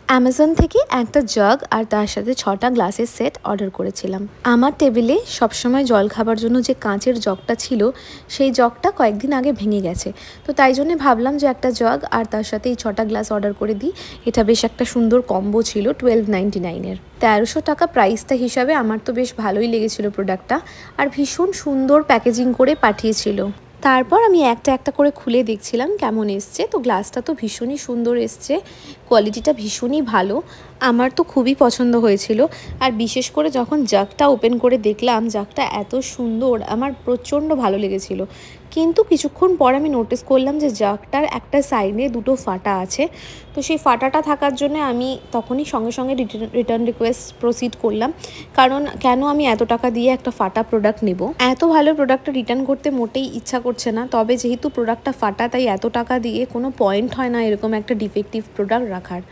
Amazon থেকে একটা jug আর তার সাথে 6টা গ্লাসের সেট অর্ডার করেছিলাম। আমার টেবিলে সবসময় জল খাবার জন্য যে কাঁচের জগটা ছিল সেই জগটা কয়েকদিন আগে ভেঙে গেছে। তো তাই জন্য ভাবলাম যে একটা জগ আর তার সাথে এই 6টা গ্লাস অর্ডার করে দিই। এটা বেশ একটা সুন্দর কম্বো ছিল 1299-এর। 1300 টাকা প্রাইসটা হিসাবে আমার তো বেশ ভালোই লেগেছিল প্রোডাক্টটা, আর ভীষণ সুন্দর প্যাকেজিং করে পাঠিয়েছিল। তারপর আমি একটা একটা করে খুলে দেখছিলাম কেমন এসছে। তো গ্লাসটা তো ভীষণই সুন্দর এসছে, কোয়ালিটিটা ভীষণই ভালো, আমার তো খুবই পছন্দ হয়েছিল। আর বিশেষ করে যখন জাগটা ওপেন করে দেখলাম জাগটা এত সুন্দর, আমার প্রচণ্ড ভালো লেগেছিল। কিন্তু কিছুক্ষণ পর আমি নোটিস করলাম যে জাগটার একটা সাইডে দুটো ফাটা আছে। তো সেই ফাটাটা থাকার জন্য আমি তখনই সঙ্গে সঙ্গে রিটার্ন রিকোয়েস্ট প্রসিড করলাম, কারণ কেন আমি এত টাকা দিয়ে একটা ফাটা প্রোডাক্ট নেব। এত ভালো প্রোডাক্টটা রিটার্ন করতে মোটেই ইচ্ছা করছে না, তবে যেহেতু প্রোডাক্টটা ফাটা তাই এত টাকা দিয়ে কোনো পয়েন্ট হয় না এরকম একটা ডিফেক্টিভ প্রোডাক্ট রাখার।